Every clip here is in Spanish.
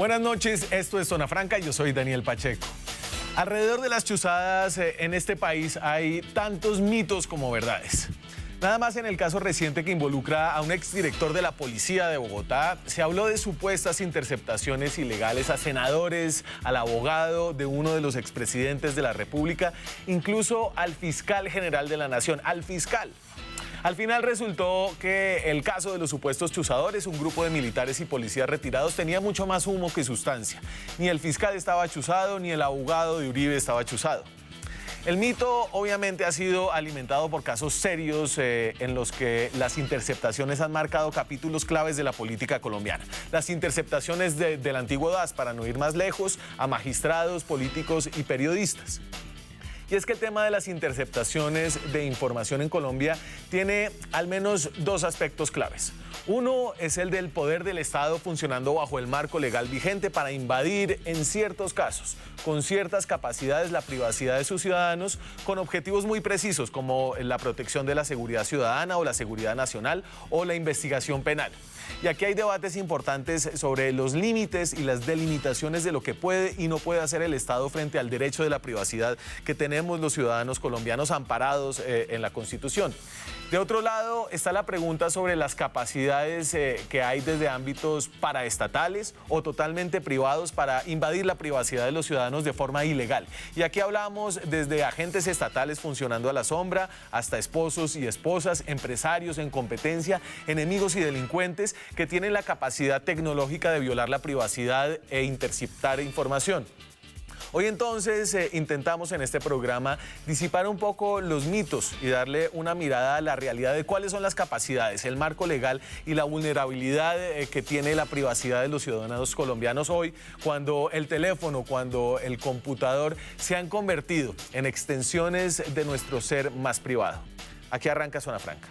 Buenas noches, esto es Zona Franca, yo soy Daniel Pacheco. Alrededor de las chuzadas en este país hay tantos mitos como verdades. Nada más en el caso reciente que involucra a un exdirector de la policía de Bogotá, se habló de supuestas interceptaciones ilegales a senadores, al abogado de uno de los expresidentes de la República, incluso al fiscal general de la Nación, al fiscal. Al final resultó que el caso de los supuestos chuzadores, un grupo de militares y policías retirados, tenía mucho más humo que sustancia. Ni el fiscal estaba chuzado, ni el abogado de Uribe estaba chuzado. El mito obviamente ha sido alimentado por casos serios en los que las interceptaciones han marcado capítulos claves de la política colombiana. Las interceptaciones del antiguo DAS, para no ir más lejos, a magistrados, políticos y periodistas. Y es que el tema de las interceptaciones de información en Colombia tiene al menos dos aspectos claves. Uno es el del poder del Estado funcionando bajo el marco legal vigente para invadir, en ciertos casos, con ciertas capacidades, la privacidad de sus ciudadanos, con objetivos muy precisos como la protección de la seguridad ciudadana o la seguridad nacional o la investigación penal. Y aquí hay debates importantes sobre los límites y las delimitaciones de lo que puede y no puede hacer el Estado frente al derecho de la privacidad que tenemos los ciudadanos colombianos amparados en la Constitución. De otro lado está la pregunta sobre las capacidades que hay desde ámbitos paraestatales o totalmente privados para invadir la privacidad de los ciudadanos de forma ilegal. Y aquí hablamos desde agentes estatales funcionando a la sombra hasta esposos y esposas, empresarios en competencia, enemigos y delincuentes que tienen la capacidad tecnológica de violar la privacidad e interceptar información. Hoy entonces intentamos en este programa disipar un poco los mitos y darle una mirada a la realidad de cuáles son las capacidades, el marco legal y la vulnerabilidad que tiene la privacidad de los ciudadanos colombianos hoy, cuando el teléfono, cuando el computador se han convertido en extensiones de nuestro ser más privado. Aquí arranca Zona Franca.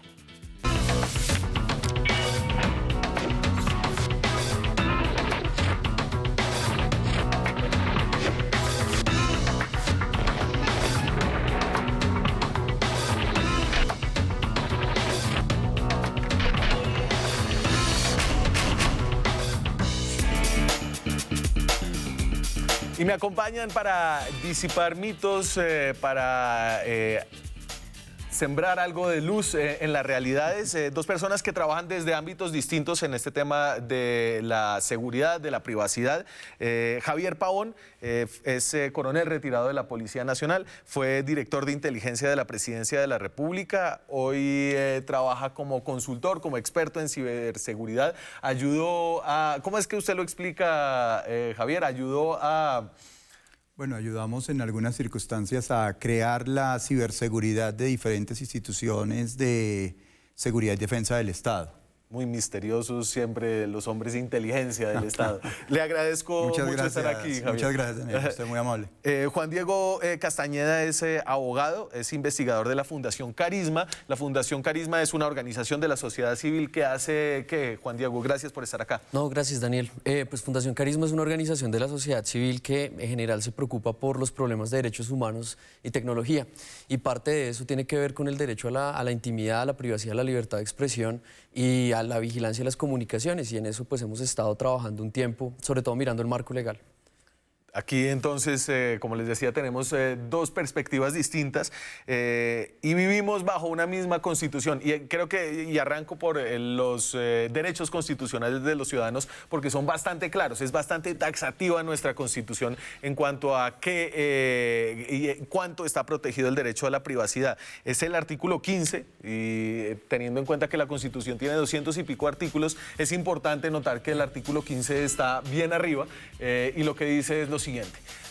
Y me acompañan para disipar mitos, para sembrar algo de luz en las realidades. Dos personas que trabajan desde ámbitos distintos en este tema de la seguridad, de la privacidad. Javier Pavón es coronel retirado de la Policía Nacional, fue director de inteligencia de la Presidencia de la República, hoy trabaja como consultor, como experto en ciberseguridad. Ayudó a... ¿Cómo es que usted lo explica, Javier? Ayudó a... Bueno, ayudamos en algunas circunstancias a crear la ciberseguridad de diferentes instituciones de seguridad y defensa del Estado. Muy misteriosos siempre los hombres de inteligencia del Estado. Le agradezco mucho estar aquí, Javier. Muchas gracias, Daniel. Usted es muy amable. Juan Diego Castañeda es abogado, es investigador de la Fundación Carisma. La Fundación Carisma es una organización de la sociedad civil que hace... ¿Qué, Juan Diego? Gracias por estar acá. No, gracias, Daniel. Pues Fundación Carisma es una organización de la sociedad civil que en general se preocupa por los problemas de derechos humanos y tecnología. Y parte de eso tiene que ver con el derecho a la intimidad, a la privacidad, a la libertad de expresión y a la vigilancia de las comunicaciones, y en eso pues hemos estado trabajando un tiempo, sobre todo mirando el marco legal. Aquí entonces, como les decía, tenemos dos perspectivas distintas y vivimos bajo una misma constitución. Y creo que, y arranco por los derechos constitucionales de los ciudadanos, porque son bastante claros, es bastante taxativa nuestra constitución en cuanto a qué y cuánto está protegido el derecho a la privacidad. Es el artículo 15, y teniendo en cuenta que la constitución tiene 200 y pico artículos, es importante notar que el artículo 15 está bien arriba y lo que dice es lo siguiente: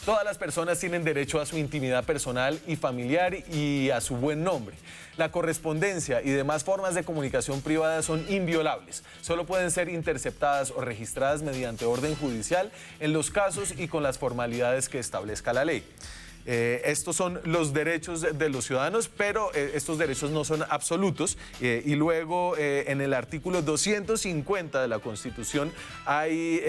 todas las personas tienen derecho a su intimidad personal y familiar y a su buen nombre. La correspondencia y demás formas de comunicación privada son inviolables. Solo pueden ser interceptadas o registradas mediante orden judicial en los casos y con las formalidades que establezca la ley. Estos son los derechos de los ciudadanos, pero estos derechos no son absolutos. Y luego en el artículo 250 de la Constitución hay,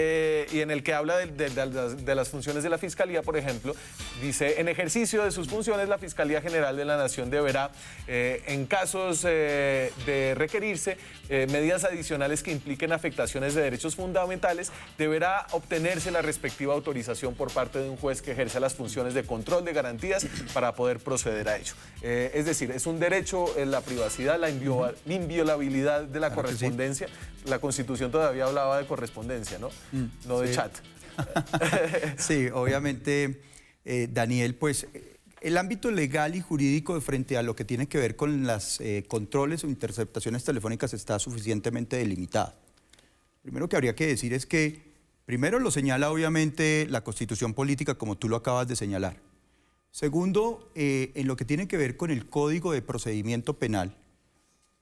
y en el que habla de las funciones de la Fiscalía, por ejemplo, dice: en ejercicio de sus funciones, la Fiscalía General de la Nación deberá, en casos de requerirse medidas adicionales que impliquen afectaciones de derechos fundamentales, deberá obtenerse la respectiva autorización por parte de un juez que ejerza las funciones de control de garantías para poder proceder a ello. Es decir, es un derecho la privacidad, la inviolabilidad de la correspondencia. La Constitución todavía hablaba de correspondencia, ¿no? No de chat. Sí, obviamente, Daniel, pues el ámbito legal y jurídico frente a lo que tiene que ver con los controles o interceptaciones telefónicas está suficientemente delimitado. Primero que habría que decir es que, primero lo señala obviamente la Constitución Política, como tú lo acabas de señalar. Segundo, en lo que tiene que ver con el Código de Procedimiento Penal,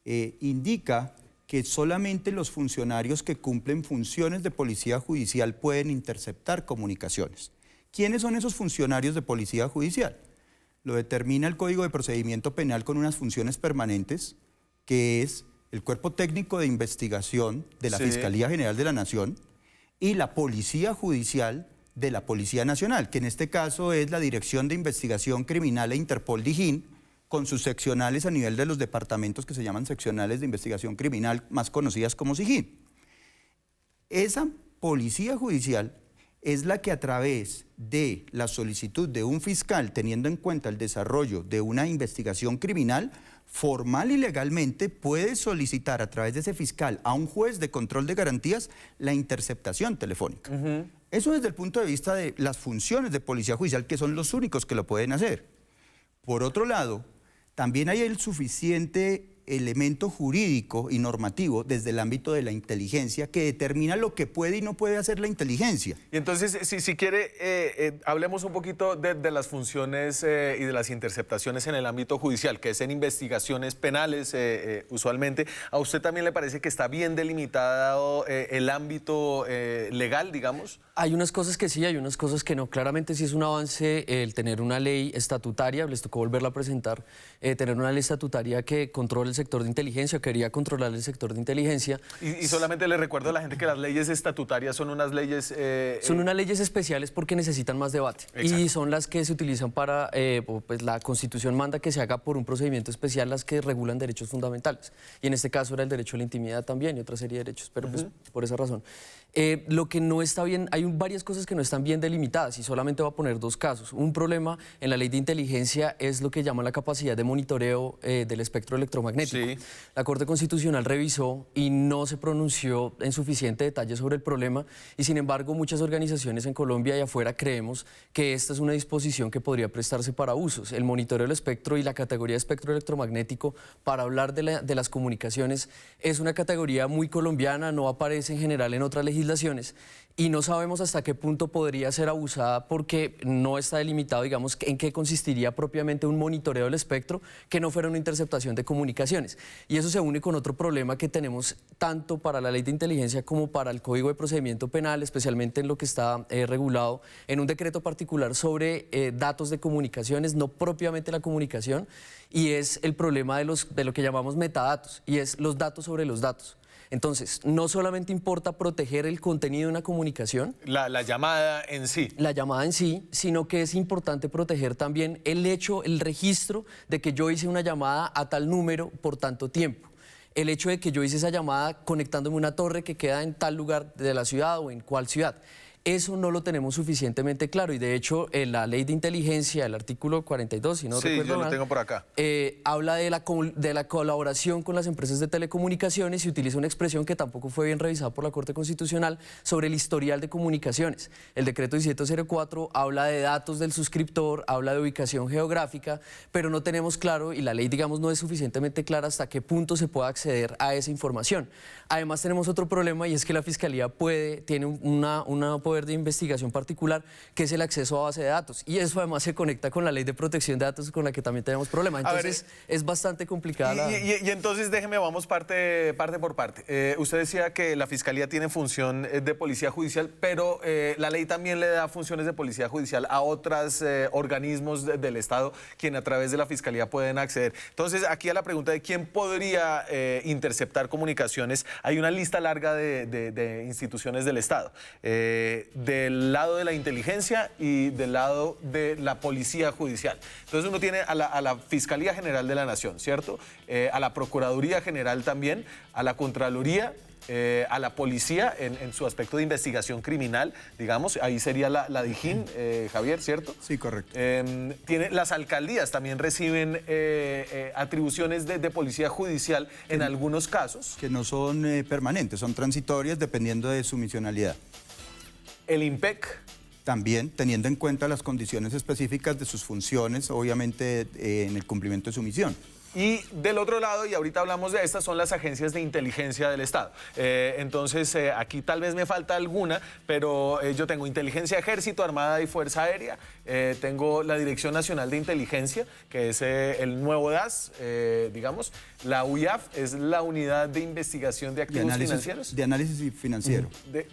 indica que solamente los funcionarios que cumplen funciones de policía judicial pueden interceptar comunicaciones. ¿Quiénes son esos funcionarios de policía judicial? Lo determina el Código de Procedimiento Penal con unas funciones permanentes, que es el Cuerpo Técnico de Investigación de la Fiscalía General de la Nación y la Policía Judicial de la Policía Nacional, que en este caso es la Dirección de Investigación Criminal e Interpol DIJÍN, con sus seccionales a nivel de los departamentos que se llaman seccionales de investigación criminal, más conocidas como SIJÍN. Esa Policía Judicial es la que, a través de la solicitud de un fiscal, teniendo en cuenta el desarrollo de una investigación criminal, formal y legalmente puede solicitar a través de ese fiscal a un juez de control de garantías la interceptación telefónica. Eso desde el punto de vista de las funciones de policía judicial, que son los únicos que lo pueden hacer. Por otro lado, también hay el suficiente elemento jurídico y normativo desde el ámbito de la inteligencia que determina lo que puede y no puede hacer la inteligencia. Y entonces, si quiere, hablemos un poquito de las funciones y de las interceptaciones en el ámbito judicial, que es en investigaciones penales usualmente. ¿A usted también le parece que está bien delimitado el ámbito legal, digamos? Hay unas cosas que sí, hay unas cosas que no. Claramente sí es un avance el tener una ley estatutaria, les tocó volverla a presentar, tener una ley estatutaria que controle el sector de inteligencia, quería controlar el sector de inteligencia. Y solamente le recuerdo a la gente que las leyes estatutarias son unas leyes... son unas leyes especiales porque necesitan más debate. Exacto. Y son las que se utilizan para, pues la Constitución manda que se haga por un procedimiento especial las que regulan derechos fundamentales. Y en este caso era el derecho a la intimidad también y otra serie de derechos, pero pues por esa razón. Lo que no está bien, hay varias cosas que no están bien delimitadas y solamente voy a poner dos casos. Un problema en la ley de inteligencia es lo que llama la capacidad de monitoreo del espectro electromagnético. Sí. La Corte Constitucional revisó y no se pronunció en suficiente detalle sobre el problema y sin embargo muchas organizaciones en Colombia y afuera creemos que esta es una disposición que podría prestarse para usos. El monitoreo del espectro y la categoría de espectro electromagnético para hablar de las comunicaciones es una categoría muy colombiana, no aparece en general en otras legislaciones y no sabemos hasta qué punto podría ser abusada porque no está delimitado, digamos, en qué consistiría propiamente un monitoreo del espectro que no fuera una interceptación de comunicaciones. Y eso se une con otro problema que tenemos tanto para la ley de inteligencia como para el Código de Procedimiento Penal, especialmente en lo que está regulado en un decreto particular sobre datos de comunicaciones, no propiamente la comunicación, y es el problema de lo que llamamos metadatos, y es los datos sobre los datos. Entonces, no solamente importa proteger el contenido de una comunicación. La llamada en sí. La llamada en sí, sino que es importante proteger también el hecho, el registro de que yo hice una llamada a tal número por tanto tiempo. El hecho de que yo hice esa llamada conectándome a una torre que queda en tal lugar de la ciudad o en cuál ciudad. Eso no lo tenemos suficientemente claro y de hecho en la ley de inteligencia, el artículo 42, si no recuerdo yo mal, lo tengo por acá. Habla de la colaboración con las empresas de telecomunicaciones y utiliza una expresión que tampoco fue bien revisada por la Corte Constitucional sobre el historial de comunicaciones. El decreto 1704 habla de datos del suscriptor, habla de ubicación geográfica, pero no tenemos claro y la ley, digamos, no es suficientemente clara hasta qué punto se puede acceder a esa información. Además tenemos otro problema y es que la Fiscalía tiene una poder poder de investigación particular, que es el acceso a base de datos. Y eso además se conecta con la ley de protección de datos con la que también tenemos problemas. Entonces es bastante complicada. Y entonces déjeme, vamos parte por parte. Usted decía que la Fiscalía tiene función de policía judicial, pero la ley también le da funciones de policía judicial a otros organismos del Estado, quienes a través de la Fiscalía pueden acceder. Entonces, aquí a la pregunta de quién podría interceptar comunicaciones, hay una lista larga de instituciones del Estado, del lado de la inteligencia y del lado de la policía judicial. Entonces uno tiene a la Fiscalía General de la Nación, ¿cierto? A la Procuraduría General también, a la Contraloría, a la policía en su aspecto de investigación criminal, digamos, ahí sería la DIJÍN, Javier, ¿cierto? Sí, correcto. Las alcaldías también reciben atribuciones de policía judicial en algunos casos. Que no son permanentes, son transitorias dependiendo de su misionalidad. El IMPEC. También teniendo en cuenta las condiciones específicas de sus funciones, obviamente en el cumplimiento de su misión. Y del otro lado, y ahorita hablamos de estas, son las agencias de inteligencia del Estado. Entonces, aquí tal vez me falta alguna, pero yo tengo Inteligencia, Ejército, Armada y Fuerza Aérea. Tengo la Dirección Nacional de Inteligencia, que es el nuevo DAS, digamos. La UIAF es la Unidad de Investigación de Activos Financieros. De análisis financiero.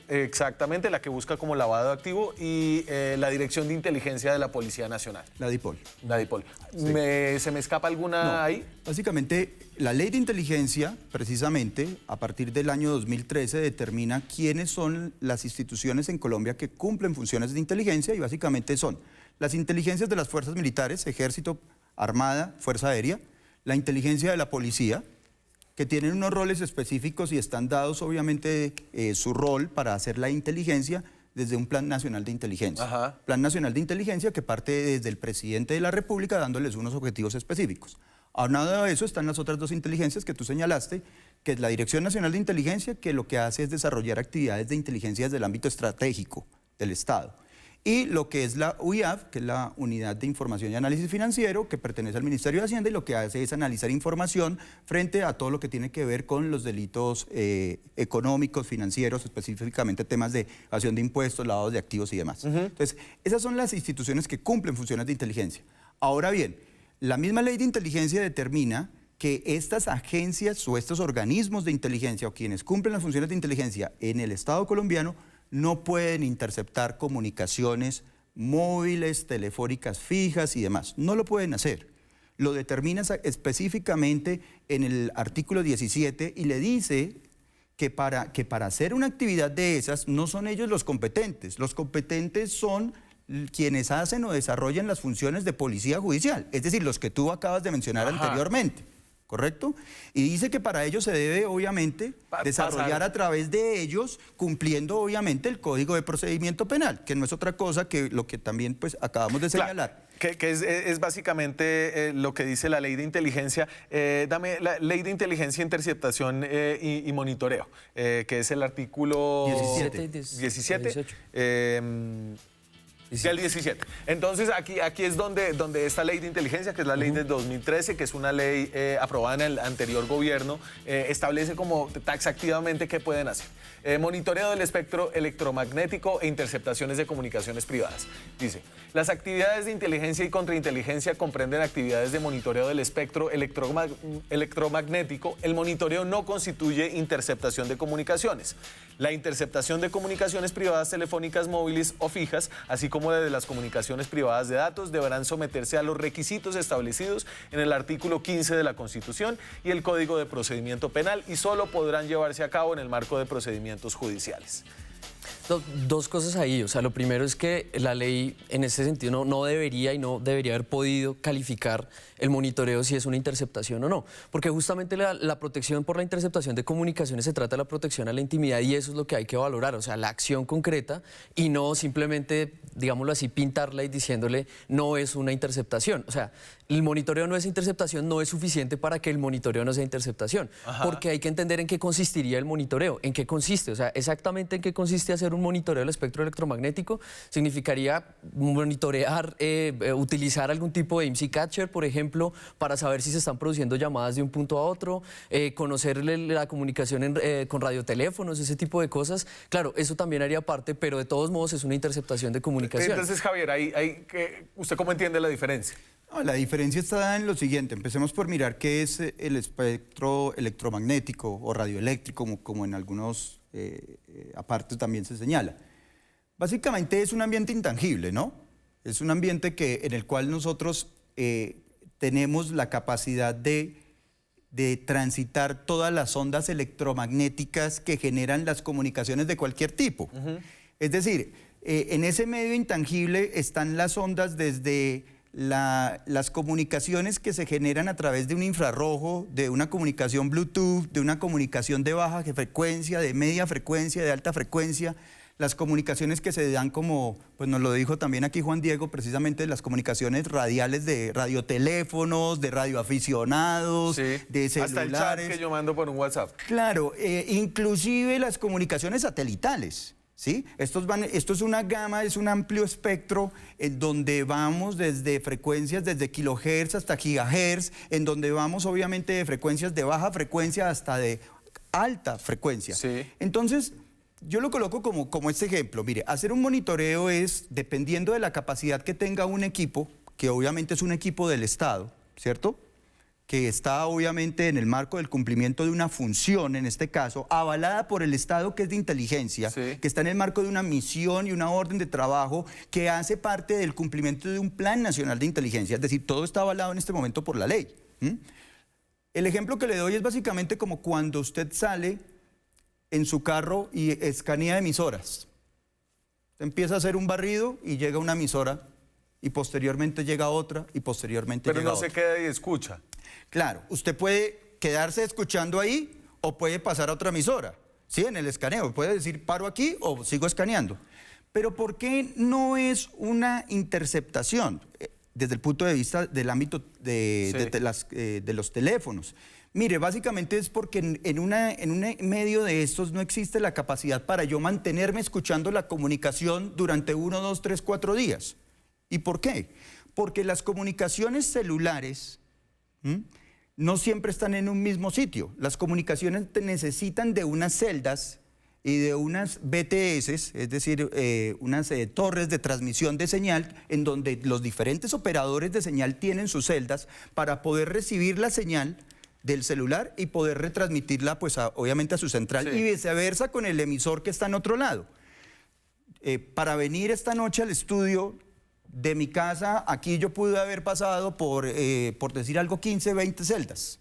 Exactamente, la que busca como lavado de activo. Y la Dirección de Inteligencia de la Policía Nacional. La DIPOL. La DIPOL. Sí. ¿Se me escapa alguna ahí? Básicamente, la ley de inteligencia, precisamente, a partir del año 2013, determina quiénes son las instituciones en Colombia que cumplen funciones de inteligencia y básicamente son las inteligencias de las fuerzas militares, Ejército, Armada, Fuerza Aérea, la inteligencia de la policía, que tienen unos roles específicos y están dados, obviamente, su rol para hacer la inteligencia desde un Plan Nacional de Inteligencia. Ajá. Plan Nacional de Inteligencia que parte desde el presidente de la República dándoles unos objetivos específicos. Aunado a eso están las otras dos inteligencias que tú señalaste, que es la Dirección Nacional de Inteligencia, que lo que hace es desarrollar actividades de inteligencia desde el ámbito estratégico del Estado. Y lo que es la UIAF, que es la Unidad de Información y Análisis Financiero, que pertenece al Ministerio de Hacienda y lo que hace es analizar información frente a todo lo que tiene que ver con los delitos económicos, financieros, específicamente temas de evasión de impuestos, lavado de activos y demás. Entonces, esas son las instituciones que cumplen funciones de inteligencia. Ahora bien, la misma ley de inteligencia determina que estas agencias o estos organismos de inteligencia o quienes cumplen las funciones de inteligencia en el Estado colombiano no pueden interceptar comunicaciones móviles, telefónicas fijas y demás. No lo pueden hacer. Lo determina específicamente en el artículo 17 y le dice que para hacer una actividad de esas no son ellos los competentes. Los competentes son quienes hacen o desarrollan las funciones de policía judicial, es decir, los que tú acabas de mencionar anteriormente. ¿Correcto? Y dice que para ello se debe, obviamente, desarrollar a través de ellos, cumpliendo, obviamente, el Código de Procedimiento Penal, que no es otra cosa que lo que también pues, acabamos de señalar. Que es básicamente lo que dice la ley de inteligencia. Dame la ley de inteligencia, interceptación y monitoreo, que es el artículo 17. Del 17. Entonces, aquí es donde esta ley de inteligencia, que es la ley de 2013, que es una ley aprobada en el anterior gobierno, establece como taxativamente qué pueden hacer. Monitoreo del espectro electromagnético e interceptaciones de comunicaciones privadas. Dice, las actividades de inteligencia y contrainteligencia comprenden actividades de monitoreo del espectro electromagnético. El monitoreo no constituye interceptación de comunicaciones. La interceptación de comunicaciones privadas telefónicas móviles o fijas, así como de las comunicaciones privadas de datos, deberán someterse a los requisitos establecidos en el artículo 15 de la Constitución y el Código de Procedimiento Penal y solo podrán llevarse a cabo en el marco de procedimientos judiciales. Dos cosas ahí, o sea, lo primero es que la ley en ese sentido no debería y no debería haber podido calificar el monitoreo si es una interceptación o no, porque justamente la protección por la interceptación de comunicaciones se trata de la protección a la intimidad y eso es lo que hay que valorar, o sea, la acción concreta y no simplemente, digámoslo así, pintarla y diciéndole no es una interceptación, o sea, el monitoreo no es interceptación, no es suficiente para que el monitoreo no sea interceptación, porque hay que entender en qué consistiría el monitoreo, en qué consiste, o sea, exactamente en qué consiste hacer un monitoreo del espectro electromagnético. Significaría monitorear, utilizar algún tipo de IMSI catcher, por ejemplo, para saber si se están produciendo llamadas de un punto a otro, conocer la comunicación con radioteléfonos, ese tipo de cosas. Claro, eso también haría parte, pero de todos modos es una interceptación de comunicación. Entonces, Javier, ¿usted cómo entiende la diferencia? No, la diferencia está en lo siguiente. Empecemos por mirar qué es el espectro electromagnético o radioeléctrico, como en algunos apartes también se señala. Básicamente es un ambiente intangible, ¿no? Es un ambiente en el cual nosotros tenemos la capacidad de transitar todas las ondas electromagnéticas que generan las comunicaciones de cualquier tipo. Es decir, en ese medio intangible están las ondas desde las comunicaciones que se generan a través de un infrarrojo, de una comunicación Bluetooth, de una comunicación de baja frecuencia, de media frecuencia, de alta frecuencia, las comunicaciones que se dan como, pues nos lo dijo también aquí Juan Diego, precisamente las comunicaciones radiales de radioteléfonos, de radioaficionados, sí, de celulares. hasta el chat que yo mando por un WhatsApp. Claro, inclusive las comunicaciones satelitales. ¿Sí? Esto es una gama, es un amplio espectro en donde vamos desde frecuencias desde kilohertz hasta gigahertz, en donde vamos obviamente de frecuencias de baja frecuencia hasta de alta frecuencia. Sí. Entonces, yo lo coloco como este ejemplo. Mire, hacer un monitoreo es, dependiendo de la capacidad que tenga un equipo, que obviamente es un equipo del Estado, ¿cierto?, que está obviamente en el marco del cumplimiento de una función, en este caso, avalada por el Estado, que es de inteligencia, sí, que está en el marco de una misión y una orden de trabajo que hace parte del cumplimiento de un plan nacional de inteligencia. Es decir, todo está avalado en este momento por la ley. El ejemplo que le doy es básicamente como cuando usted sale en su carro y escanea emisoras. Empieza a hacer un barrido y llega una emisora y posteriormente llega otra y posteriormente llega otra. Pero no se queda y escucha. Claro, usted puede quedarse escuchando ahí o puede pasar a otra emisora, ¿sí? En el escaneo, puede decir paro aquí o sigo escaneando. Pero ¿por qué no es una interceptación desde el punto de vista del ámbito de los teléfonos? Mire, básicamente es porque en un medio de estos no existe la capacidad para yo mantenerme escuchando la comunicación durante 1, 2, 3, 4 días. ¿Y por qué? Porque las comunicaciones celulares no siempre están en un mismo sitio. Las comunicaciones necesitan de unas celdas y de unas BTS, es decir, unas torres de transmisión de señal, en donde los diferentes operadores de señal tienen sus celdas para poder recibir la señal del celular y poder retransmitirla, pues, obviamente a su central, sí, y viceversa con el emisor que está en otro lado. Para venir esta noche al estudio de mi casa, aquí yo pude haber pasado por decir algo, 15, 20 celdas.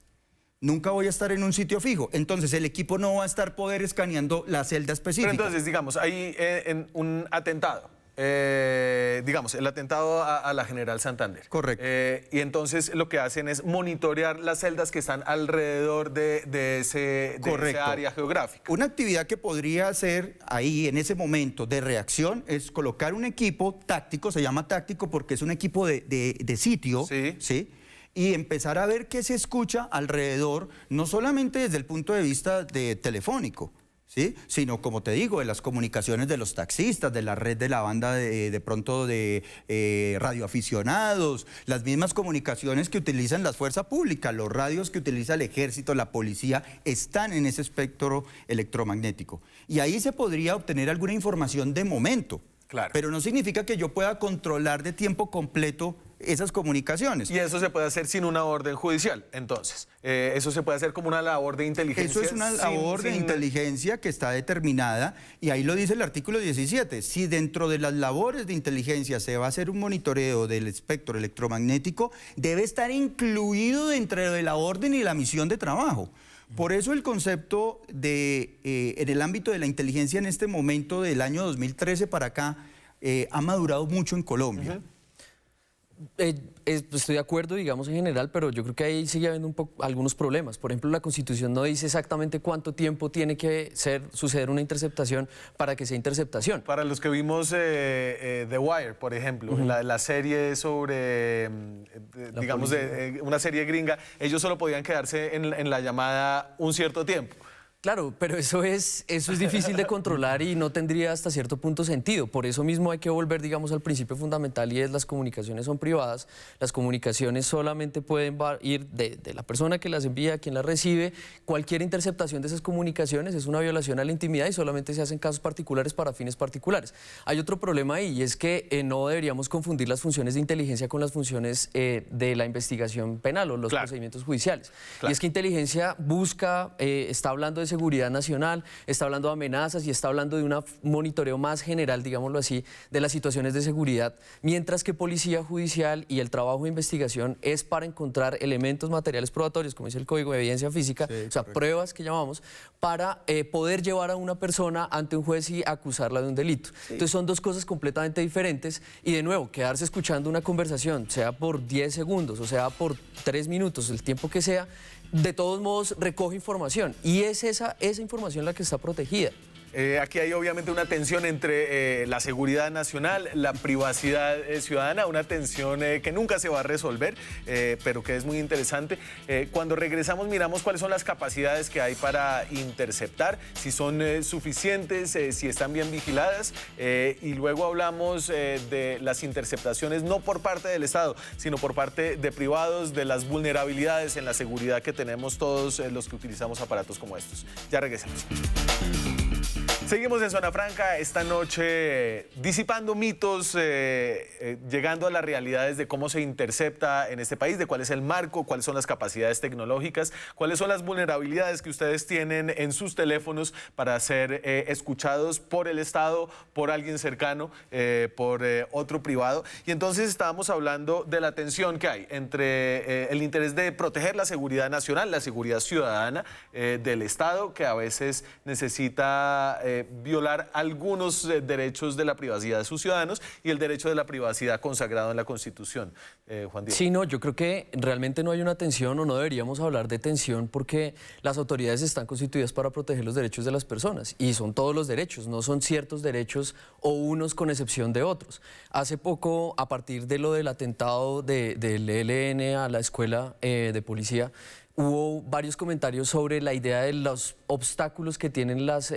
Nunca voy a estar en un sitio fijo. Entonces, el equipo no va a estar escaneando la celda específica. Pero entonces, digamos, hay en un atentado, digamos, el atentado a la General Santander. Correcto. Y entonces lo que hacen es monitorear las celdas que están alrededor de ese área geográfica. Una actividad que podría hacer ahí en ese momento de reacción es colocar un equipo táctico, se llama táctico porque es un equipo de sitio, sí, ¿sí? Y empezar a ver qué se escucha alrededor, no solamente desde el punto de vista telefónico, ¿sí? Sino, como te digo, de las comunicaciones de los taxistas, de la red de la banda de pronto de radioaficionados, las mismas comunicaciones que utilizan las fuerzas públicas, los radios que utiliza el ejército, la policía, están en ese espectro electromagnético. Y ahí se podría obtener alguna información de momento. Claro. Pero no significa que yo pueda controlar de tiempo completo esas comunicaciones. Y eso se puede hacer sin una orden judicial, entonces. Eso se puede hacer como una labor de inteligencia. Eso es una labor de inteligencia que está determinada, y ahí lo dice el artículo 17. Si dentro de las labores de inteligencia se va a hacer un monitoreo del espectro electromagnético, debe estar incluido dentro de la orden y la misión de trabajo. Por eso el concepto en el ámbito de la inteligencia en este momento, del año 2013 para acá, ha madurado mucho en Colombia. Estoy de acuerdo, digamos, en general, pero yo creo que ahí sigue habiendo algunos problemas. Por ejemplo, la Constitución no dice exactamente cuánto tiempo tiene que suceder una interceptación para que sea interceptación. Para los que vimos The Wire, por ejemplo, la serie sobre, digamos, una serie gringa, ellos solo podían quedarse en la llamada un cierto tiempo. Claro, pero eso es difícil de controlar y no tendría hasta cierto punto sentido. Por eso mismo hay que volver, digamos, al principio fundamental y es las comunicaciones son privadas. Las comunicaciones solamente pueden ir de la persona que las envía a quien las recibe. Cualquier interceptación de esas comunicaciones es una violación a la intimidad y solamente se hacen casos particulares para fines particulares. Hay otro problema ahí y es que no deberíamos confundir las funciones de inteligencia con las funciones de la investigación penal o los procedimientos judiciales. Y es que inteligencia busca, está hablando de seguridad nacional, está hablando de amenazas y está hablando de un monitoreo más general, digámoslo así, de las situaciones de seguridad, mientras que policía judicial y el trabajo de investigación es para encontrar elementos materiales probatorios, como dice el Código de Evidencia Física, o sea, pruebas que llamamos, para poder llevar a una persona ante un juez y acusarla de un delito. Entonces son dos cosas completamente diferentes y de nuevo, quedarse escuchando una conversación, sea por 10 segundos o sea por 3 minutos, el tiempo que sea, de todos modos recoge información y es esa información la que está protegida. Aquí hay obviamente una tensión entre la seguridad nacional, la privacidad ciudadana, una tensión que nunca se va a resolver, pero que es muy interesante. Cuando regresamos miramos cuáles son las capacidades que hay para interceptar, si son suficientes, si están bien vigiladas, y luego hablamos de las interceptaciones no por parte del Estado, sino por parte de privados, de las vulnerabilidades en la seguridad que tenemos todos los que utilizamos aparatos como estos. Ya regresamos. Seguimos en Zona Franca esta noche disipando mitos, llegando a las realidades de cómo se intercepta en este país, de cuál es el marco, cuáles son las capacidades tecnológicas, cuáles son las vulnerabilidades que ustedes tienen en sus teléfonos para ser escuchados por el Estado, por alguien cercano, por otro privado. Y entonces estábamos hablando de la tensión que hay entre el interés de proteger la seguridad nacional, la seguridad ciudadana del Estado, que a veces necesita violar algunos derechos de la privacidad de sus ciudadanos y el derecho de la privacidad consagrado en la Constitución. Juan Diego. Sí, no, yo creo que realmente no hay una tensión o no deberíamos hablar de tensión porque las autoridades están constituidas para proteger los derechos de las personas y son todos los derechos, no son ciertos derechos o unos con excepción de otros. Hace poco, a partir de lo del atentado del ELN a la escuela de policía, hubo varios comentarios sobre la idea de los obstáculos que tienen las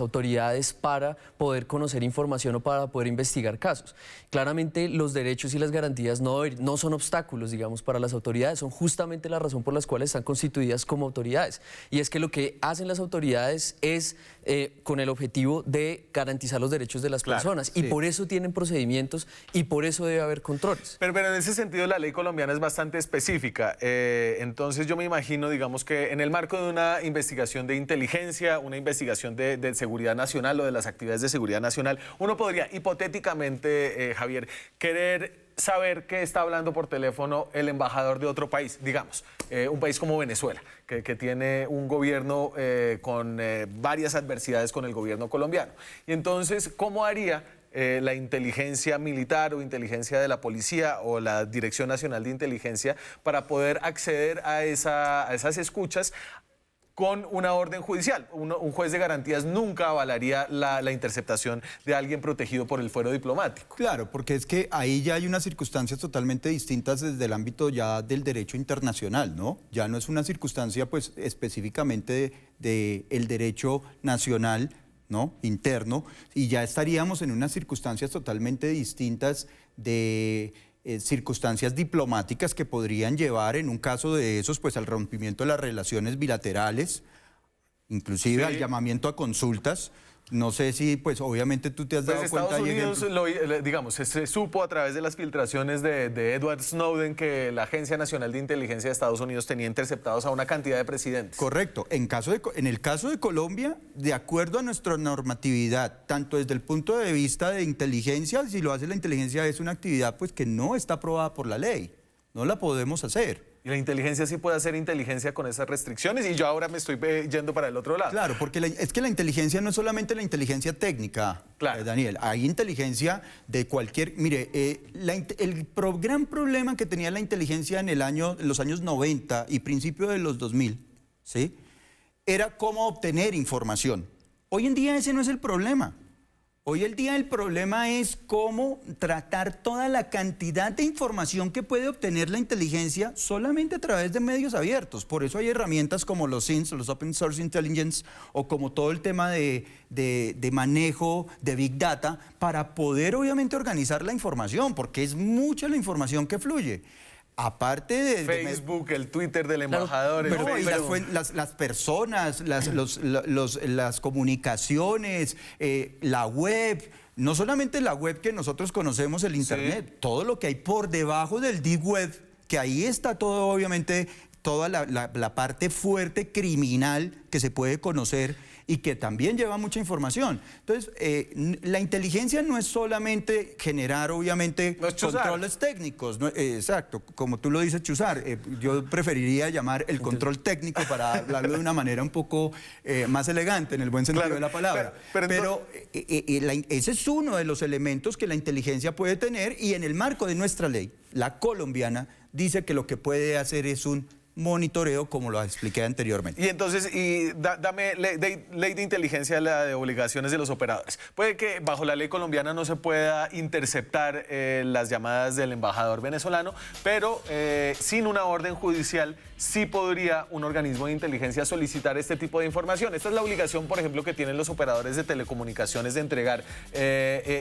autoridades para poder conocer información o para poder investigar casos. Claramente los derechos y las garantías no son obstáculos, digamos, para las autoridades, son justamente la razón por las cuales están constituidas como autoridades. Y es que lo que hacen las autoridades es con el objetivo de garantizar los derechos de las personas y por eso tienen procedimientos y por eso debe haber controles. Pero en ese sentido la ley colombiana es bastante específica, entonces yo me imagino, digamos, que en el marco de una investigación de inteligencia, una investigación de seguridad nacional o de las actividades de seguridad nacional, uno podría hipotéticamente, Javier, querer saber qué está hablando por teléfono el embajador de otro país, digamos, un país como Venezuela, que tiene un gobierno con varias adversidades con el gobierno colombiano. Y entonces, ¿cómo haría la inteligencia militar o inteligencia de la policía o la Dirección Nacional de Inteligencia para poder acceder a esas escuchas con una orden judicial? Un juez de garantías nunca avalaría la interceptación de alguien protegido por el fuero diplomático. Claro, porque es que ahí ya hay unas circunstancias totalmente distintas desde el ámbito ya del derecho internacional, ¿no? Ya no es una circunstancia pues específicamente del derecho nacional, ¿no? Interno, y ya estaríamos en unas circunstancias totalmente distintas de circunstancias diplomáticas que podrían llevar en un caso de esos pues al rompimiento de las relaciones bilaterales, inclusive al llamamiento a consultas. No sé si, pues obviamente tú te has dado cuenta. Estados Unidos, digamos, se supo a través de las filtraciones de Edward Snowden que la Agencia Nacional de Inteligencia de Estados Unidos tenía interceptados a una cantidad de presidentes. Correcto. En el caso de Colombia, de acuerdo a nuestra normatividad, tanto desde el punto de vista de inteligencia, si lo hace la inteligencia es una actividad pues que no está aprobada por la ley. No la podemos hacer. Y la inteligencia sí puede hacer inteligencia con esas restricciones y yo ahora me estoy yendo para el otro lado. Claro, porque es que la inteligencia no es solamente la inteligencia técnica, Daniel. Hay inteligencia de cualquier... Mire, el gran problema que tenía la inteligencia en los años 90 y principios de los 2000, ¿sí? Era cómo obtener información. Hoy en día ese no es el problema. Hoy el día el problema es cómo tratar toda la cantidad de información que puede obtener la inteligencia solamente a través de medios abiertos. Por eso hay herramientas como los SINS, los Open Source Intelligence, o como todo el tema de manejo de Big Data, para poder obviamente organizar la información, porque es mucha la información que fluye. Aparte de Facebook, el Twitter del embajador, pero, el y las personas, las comunicaciones, la web, no solamente la web que nosotros conocemos, el Internet, todo lo que hay por debajo del Deep Web, que ahí está todo, obviamente, toda la parte fuerte criminal que se puede conocer y que también lleva mucha información. Entonces, la inteligencia no es solamente generar, obviamente, controles técnicos. No, exacto, como tú lo dices, chuzar. Yo preferiría llamar el control técnico para hablarlo de una manera un poco más elegante, en el buen sentido de la palabra. Pero ese es uno de los elementos que la inteligencia puede tener, y en el marco de nuestra ley, la colombiana, dice que lo que puede hacer es un monitoreo, como lo expliqué anteriormente. Y entonces, dame ley de inteligencia, la de obligaciones de los operadores. Puede que bajo la ley colombiana no se pueda interceptar las llamadas del embajador venezolano, pero sin una orden judicial sí podría un organismo de inteligencia solicitar este tipo de información. Esta es la obligación, por ejemplo, que tienen los operadores de telecomunicaciones de entregar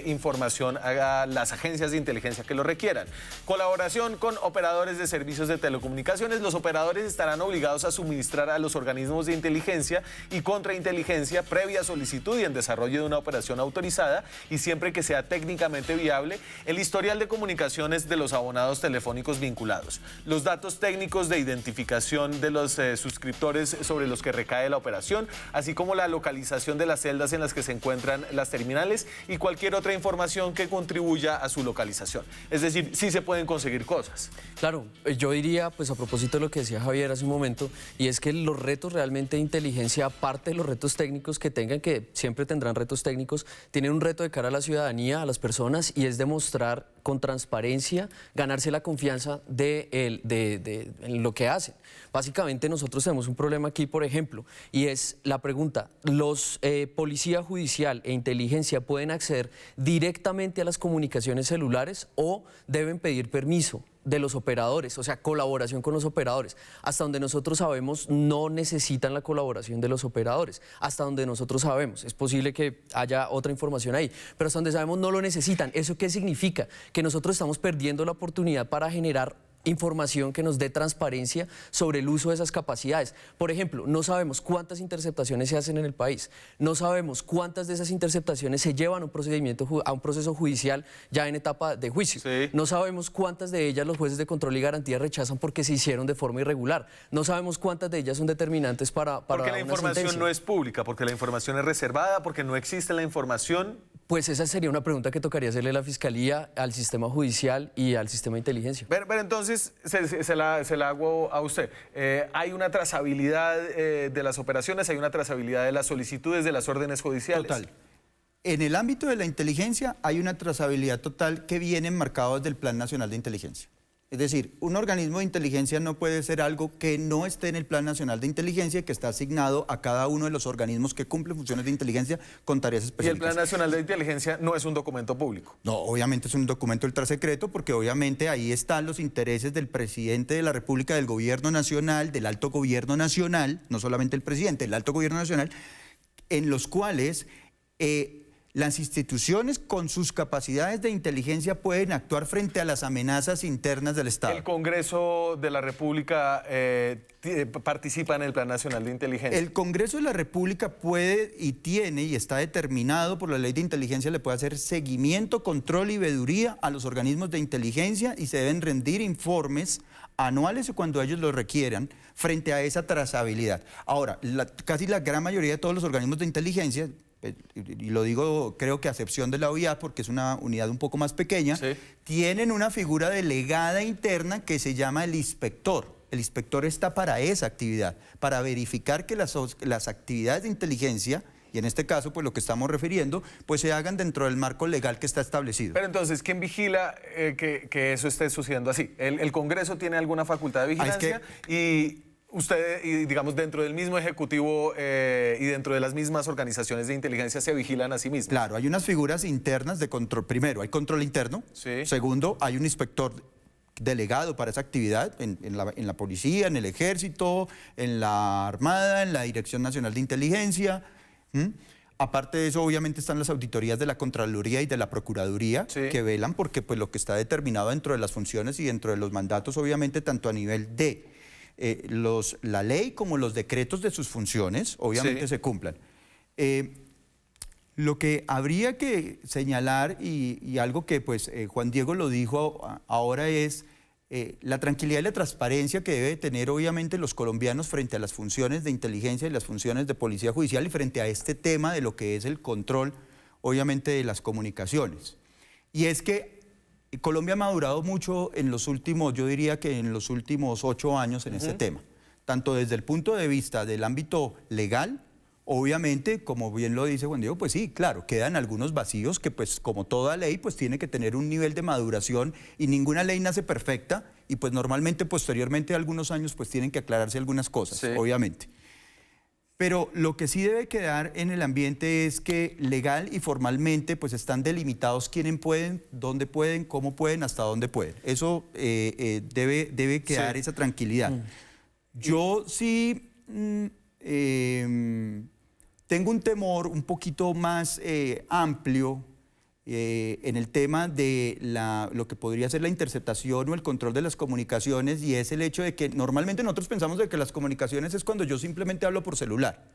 información a las agencias de inteligencia que lo requieran. Colaboración con operadores de servicios de telecomunicaciones. Los operadores estarán obligados a suministrar a los organismos de inteligencia y contrainteligencia, previa solicitud y en desarrollo de una operación autorizada, y siempre que sea técnicamente viable, el historial de comunicaciones de los abonados telefónicos vinculados, los datos técnicos de identificación de los suscriptores sobre los que recae la operación, así como la localización de las celdas en las que se encuentran las terminales y cualquier otra información que contribuya a su localización. Es decir, sí se pueden conseguir cosas. Claro, yo diría, pues a propósito de lo que decía Javier hace un momento, y es que los retos realmente de inteligencia, aparte de los retos técnicos que tengan, que siempre tendrán retos técnicos, tienen un reto de cara a la ciudadanía, a las personas, y es demostrar con transparencia, ganarse la confianza en lo que hacen. Básicamente nosotros tenemos un problema aquí, por ejemplo, y es la pregunta: ¿los policía judicial e inteligencia pueden acceder directamente a las comunicaciones celulares o deben pedir permiso de los operadores, o sea, colaboración con los operadores? Hasta donde nosotros sabemos, no necesitan la colaboración de los operadores. Hasta donde nosotros sabemos, es posible que haya otra información ahí, pero hasta donde sabemos no lo necesitan. ¿Eso qué significa? Que nosotros estamos perdiendo la oportunidad para generar información que nos dé transparencia sobre el uso de esas capacidades. Por ejemplo, no sabemos cuántas interceptaciones se hacen en el país, no sabemos cuántas de esas interceptaciones se llevan a un proceso judicial ya en etapa de juicio. Sí. No sabemos cuántas de ellas los jueces de control y garantía rechazan porque se hicieron de forma irregular. No sabemos cuántas de ellas son determinantes para porque la información sentencia. No es pública, porque la información es reservada, porque no existe la información. Pues esa sería una pregunta que tocaría hacerle a la Fiscalía, al sistema judicial y al sistema de inteligencia. Pero entonces se la hago a usted. ¿Hay una trazabilidad de las operaciones? ¿Hay una trazabilidad de las solicitudes de las órdenes judiciales? Total. En el ámbito de la inteligencia hay una trazabilidad total que viene enmarcada desde el Plan Nacional de Inteligencia. Es decir, un organismo de inteligencia no puede ser algo que no esté en el Plan Nacional de Inteligencia, que está asignado a cada uno de los organismos que cumplen funciones de inteligencia con tareas específicas. ¿Y el Plan Nacional de Inteligencia no es un documento público? No, obviamente es un documento ultrasecreto, porque obviamente ahí están los intereses del presidente de la República, del gobierno nacional, del alto gobierno nacional, no solamente el presidente, el alto gobierno nacional, en los cuales las instituciones con sus capacidades de inteligencia pueden actuar frente a las amenazas internas del Estado. ¿El Congreso de la República participa en el Plan Nacional de Inteligencia? El Congreso de la República puede y tiene y está determinado por la Ley de Inteligencia, le puede hacer seguimiento, control y veeduría a los organismos de inteligencia, y se deben rendir informes anuales o cuando ellos lo requieran frente a esa trazabilidad. Ahora, casi la gran mayoría de todos los organismos de inteligencia, y lo digo creo que a excepción de la OIA porque es una unidad un poco más pequeña, sí, tienen una figura delegada interna que se llama el inspector. El inspector está para esa actividad, para verificar que las actividades de inteligencia, y en este caso pues lo que estamos refiriendo, pues se hagan dentro del marco legal que está establecido. Pero entonces, ¿quién vigila que eso esté sucediendo así? ¿El Congreso tiene alguna facultad de vigilancia? usted, y digamos, dentro del mismo Ejecutivo y dentro de las mismas organizaciones de inteligencia se vigilan a sí mismos. Claro, hay unas figuras internas de control. Primero, hay control interno. Sí. Segundo, hay un inspector delegado para esa actividad en la policía, en el ejército, en la Armada, en la Dirección Nacional de Inteligencia. Aparte de eso, obviamente están las auditorías de la Contraloría y de la Procuraduría, sí, que velan porque pues, lo que está determinado dentro de las funciones y dentro de los mandatos, obviamente, tanto a nivel de la ley como los decretos de sus funciones, obviamente sí, se cumplan. Lo que habría que señalar, y algo que pues, Juan Diego lo dijo ahora, es la tranquilidad y la transparencia que debe tener obviamente los colombianos frente a las funciones de inteligencia y las funciones de policía judicial y frente a este tema de lo que es el control obviamente de las comunicaciones. Y es que Colombia ha madurado mucho en los últimos, yo diría que en los últimos 8 años en este tema, tanto desde el punto de vista del ámbito legal. Obviamente, como bien lo dice Juan Diego, pues sí, claro, quedan algunos vacíos que pues como toda ley pues tiene que tener un nivel de maduración y ninguna ley nace perfecta y pues normalmente posteriormente a algunos años pues tienen que aclararse algunas cosas, sí, obviamente. Pero lo que sí debe quedar en el ambiente es que legal y formalmente pues están delimitados quiénes pueden, dónde pueden, cómo pueden, hasta dónde pueden. Eso debe quedar, sí, esa tranquilidad. Yo sí... tengo un temor un poquito más amplio en el tema de lo que podría ser la interceptación o el control de las comunicaciones, y es el hecho de que normalmente nosotros pensamos de que las comunicaciones es cuando yo simplemente hablo por celular,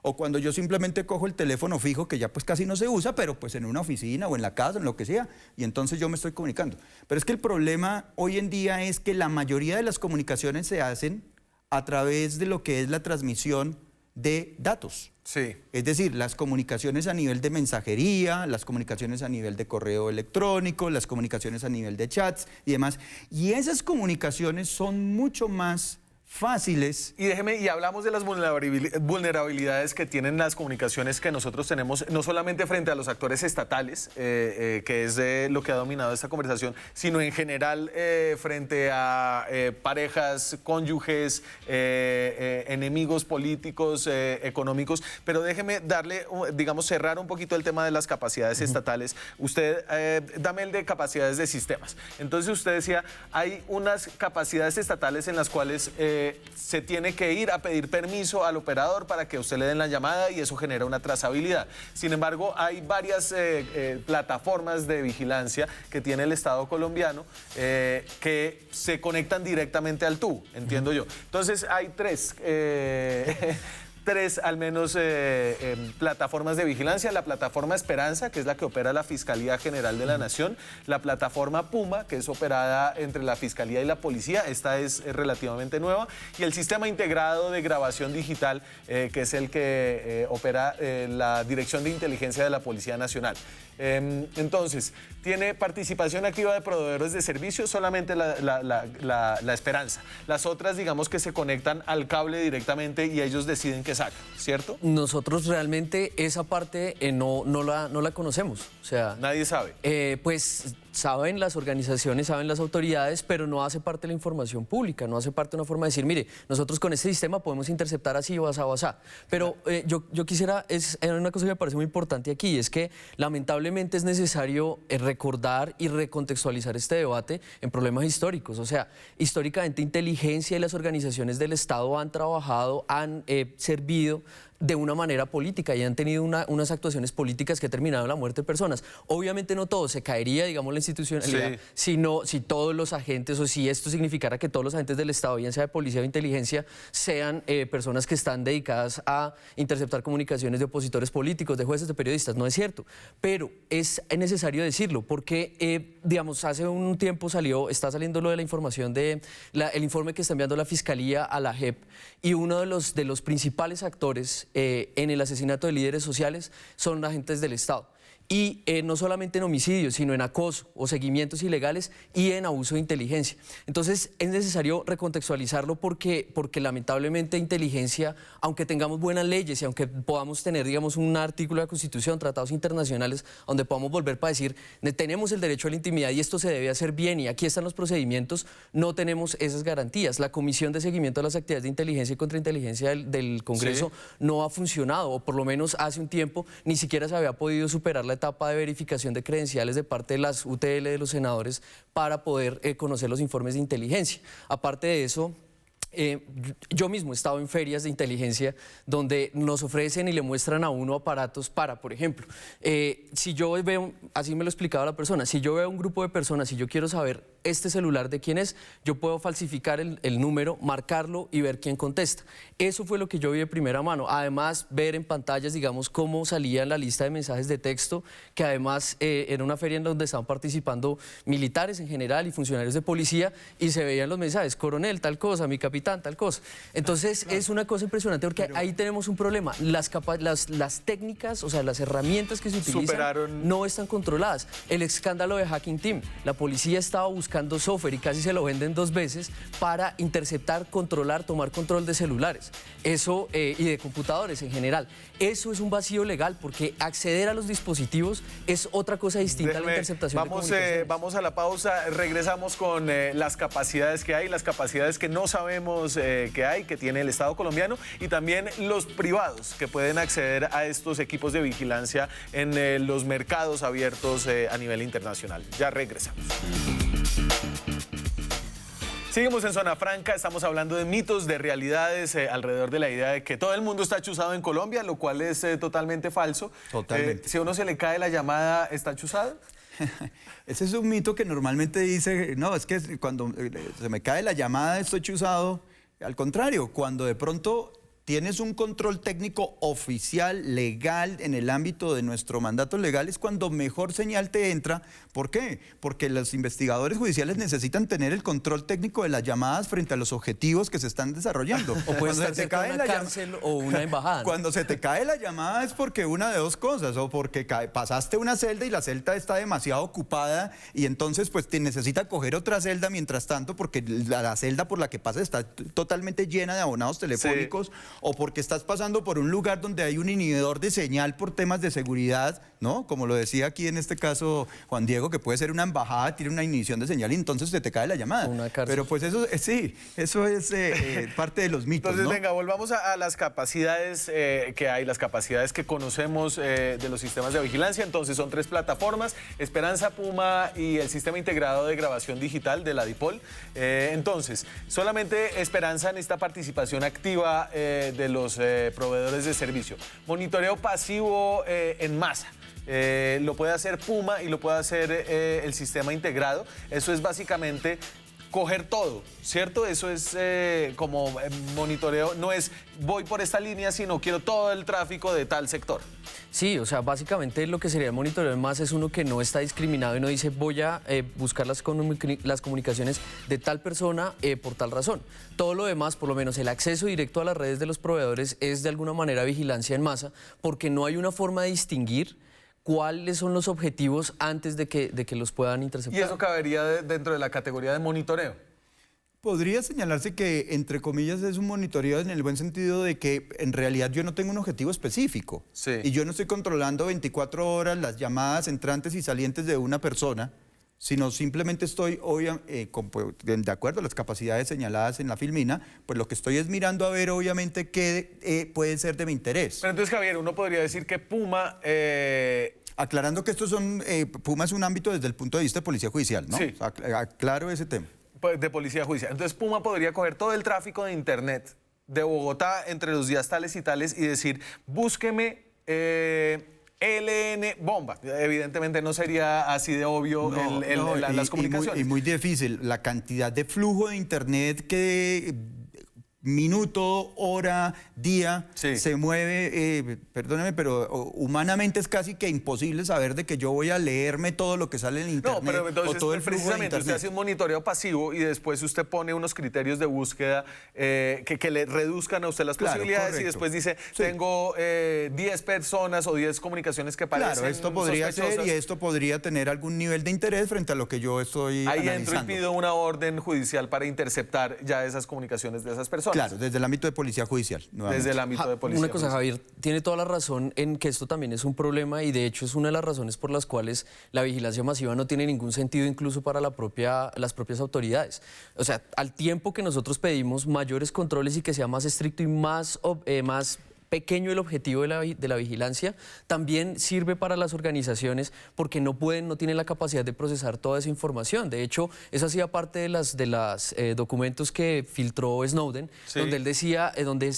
o cuando yo simplemente cojo el teléfono fijo, que ya pues casi no se usa, pero pues en una oficina o en la casa, en lo que sea, y entonces yo me estoy comunicando. Pero es que el problema hoy en día es que la mayoría de las comunicaciones se hacen a través de lo que es la transmisión de datos. Sí. Es decir, las comunicaciones a nivel de mensajería, las comunicaciones a nivel de correo electrónico, las comunicaciones a nivel de chats y demás. Y esas comunicaciones son mucho más fáciles. Y hablamos de las vulnerabilidades que tienen las comunicaciones que nosotros tenemos, no solamente frente a los actores estatales, que es lo que ha dominado esta conversación, sino en general frente a parejas, cónyuges, enemigos políticos, económicos. Pero déjeme darle, digamos, cerrar un poquito el tema de las capacidades estatales. Usted, dame el de capacidades de sistemas. Entonces usted decía, hay unas capacidades estatales en las cuales se tiene que ir a pedir permiso al operador para que usted le den la llamada y eso genera una trazabilidad. Sin embargo, hay varias plataformas de vigilancia que tiene el Estado colombiano que se conectan directamente al TU, entiendo yo. Entonces, hay tres al menos plataformas de vigilancia: la plataforma Esperanza, que es la que opera la Fiscalía General de la Nación; la plataforma Puma, que es operada entre la Fiscalía y la Policía, esta es relativamente nueva; y el sistema integrado de grabación digital, que es el que opera la Dirección de Inteligencia de la Policía Nacional. Entonces, tiene participación activa de proveedores de servicios solamente la Esperanza. Las otras, digamos que se conectan al cable directamente y ellos deciden qué sacan, ¿cierto? Nosotros realmente esa parte no la conocemos. O sea, nadie sabe. Pues saben las organizaciones, saben las autoridades, pero no hace parte de la información pública, no hace parte de una forma de decir, mire, nosotros con este sistema podemos interceptar así o asá o asá. Pero yo quisiera, es una cosa que me parece muy importante aquí, es que lamentablemente es necesario recordar y recontextualizar este debate en problemas históricos. O sea, históricamente inteligencia y las organizaciones del Estado han trabajado, han servido de una manera política y han tenido unas actuaciones políticas que han terminado en la muerte de personas. Obviamente no todo, se caería, digamos, la institucionalidad, sí, si todos los agentes, o si esto significara que todos los agentes del Estado, bien sea de policía o inteligencia, sean personas que están dedicadas a interceptar comunicaciones de opositores políticos, de jueces, de periodistas. No es cierto, pero es necesario decirlo porque, digamos, hace un tiempo está saliendo lo de la información el informe que está enviando la Fiscalía a la JEP, y uno de los principales actores en el asesinato de líderes sociales son agentes del Estado. y no solamente en homicidios, sino en acoso o seguimientos ilegales y en abuso de inteligencia. Entonces es necesario recontextualizarlo porque lamentablemente inteligencia, aunque tengamos buenas leyes y aunque podamos tener, digamos, un artículo de la Constitución, tratados internacionales, donde podamos volver para decir, tenemos el derecho a la intimidad y esto se debe hacer bien y aquí están los procedimientos, no tenemos esas garantías. La Comisión de Seguimiento a las Actividades de Inteligencia y Contrainteligencia del Congreso no ha funcionado, o por lo menos hace un tiempo ni siquiera se había podido superar la etapa de verificación de credenciales de parte de las UTL de los senadores para poder conocer los informes de inteligencia. Aparte de eso, yo mismo he estado en ferias de inteligencia donde nos ofrecen y le muestran a uno aparatos para, por ejemplo, si yo veo, así me lo explicaba la persona, si yo veo un grupo de personas y yo quiero saber este celular de quién es, yo puedo falsificar el número, marcarlo y ver quién contesta. Eso fue lo que yo vi de primera mano. Además, ver en pantallas, digamos, cómo salía en la lista de mensajes de texto, que además era una feria en donde estaban participando militares en general y funcionarios de policía, y se veían los mensajes, coronel, tal cosa, mi capitán, tal cosa. Entonces, claro, es una cosa impresionante porque ahí tenemos un problema. Las técnicas, o sea, las herramientas que se utilizan no están controladas. El escándalo de Hacking Team, la policía estaba buscando software y casi se lo venden 2 veces para interceptar, controlar, tomar control de celulares. Eso, y de computadores en general. Eso es un vacío legal porque acceder a los dispositivos es otra cosa distinta a la interceptación de comunicaciones. Vamos a la pausa, regresamos con las capacidades que hay, las capacidades que no sabemos que hay, que tiene el Estado colombiano, y también los privados que pueden acceder a estos equipos de vigilancia en los mercados abiertos a nivel internacional. Ya regresamos. Seguimos en Zona Franca, estamos hablando de mitos, de realidades alrededor de la idea de que todo el mundo está chuzado en Colombia, lo cual es totalmente falso. Totalmente. Si a uno se le cae la llamada, ¿está chuzado? Ese es un mito que normalmente dice, no, es que cuando se me cae la llamada estoy chuzado. Al contrario, cuando de pronto tienes un control técnico oficial, legal, en el ámbito de nuestro mandato legal, es cuando mejor señal te entra. ¿Por qué? Porque los investigadores judiciales necesitan tener el control técnico de las llamadas frente a los objetivos que se están desarrollando. O puede estar cerca de una cárcel o una embajada. Cuando se te cae la llamada es porque una de dos cosas, o porque pasaste una celda y la celda está demasiado ocupada y entonces pues te necesita coger otra celda mientras tanto porque la celda por la que pasas está totalmente llena de abonados telefónicos. Sí. O porque estás pasando por un lugar donde hay un inhibidor de señal por temas de seguridad, ¿no? Como lo decía aquí en este caso Juan Diego, que puede ser una embajada, tiene una inhibición de señal y entonces se te cae la llamada. Una cárcel. Pero pues eso, sí, eso es parte de los mitos, entonces, ¿no? venga, volvamos a las capacidades que hay, las capacidades que conocemos de los sistemas de vigilancia. Entonces son 3 plataformas, Esperanza, Puma y el Sistema Integrado de Grabación Digital de la DIPOL. Entonces, solamente Esperanza necesita participación activa de los proveedores de servicio. Monitoreo pasivo en masa. Lo puede hacer Puma y lo puede hacer el sistema integrado. Eso es básicamente coger todo, ¿cierto? Eso es como monitoreo, no es voy por esta línea, sino quiero todo el tráfico de tal sector. Sí, o sea, básicamente lo que sería el monitoreo en masa es uno que no está discriminado y no dice voy a buscar las comunicaciones de tal persona por tal razón. Todo lo demás, por lo menos el acceso directo a las redes de los proveedores, es de alguna manera vigilancia en masa porque no hay una forma de distinguir cuáles son los objetivos antes de que los puedan interceptar. ¿Y eso cabería dentro de la categoría de monitoreo? Podría señalarse que, entre comillas, es un monitoreo en el buen sentido de que en realidad yo no tengo un objetivo específico. Sí. Y yo no estoy controlando 24 horas las llamadas entrantes y salientes de una persona, sino simplemente estoy, de acuerdo a las capacidades señaladas en la filmina, pues lo que estoy es mirando a ver, obviamente, qué puede ser de mi interés. Pero entonces, Javier, uno podría decir que Puma... Aclarando que Puma es un ámbito desde el punto de vista de policía judicial, ¿no? Sí. O sea, aclaro ese tema. De policía judicial. Entonces, Puma podría coger todo el tráfico de Internet de Bogotá entre los días tales y tales y decir, búsqueme LN bomba. Evidentemente no sería así de obvio las comunicaciones. Y muy difícil. La cantidad de flujo de Internet que minuto, hora, día, Sí. se mueve, perdóneme, pero humanamente es casi que imposible saber de que yo voy a leerme todo lo que sale en internet. No, pero o entonces todo el flujo de precisamente usted internet. hace un monitoreo pasivo y después usted pone unos criterios de búsqueda que le reduzcan a usted las Claro, posibilidades y correcto. después dice, Sí. tengo 10 personas o 10 comunicaciones que parecen Claro, esto podría ser sospechosas. y esto podría tener algún nivel de interés frente a lo que yo estoy Ahí entro y analizando. pido una orden judicial para interceptar ya esas comunicaciones de esas personas. Claro, desde el ámbito de policía judicial. nuevamente. Desde el ámbito de policía. Una cosa, Javier, tiene toda la razón en que esto también es un problema y de hecho es una de las razones por las cuales la vigilancia masiva no tiene ningún sentido incluso para las propias autoridades. O sea, al tiempo que nosotros pedimos mayores controles y que sea más estricto y más pequeño el objetivo de la vigilancia, también sirve para las organizaciones porque no tienen la capacidad de procesar toda esa información. De hecho, eso hacía parte de los documentos que filtró Snowden, Sí. donde él decía,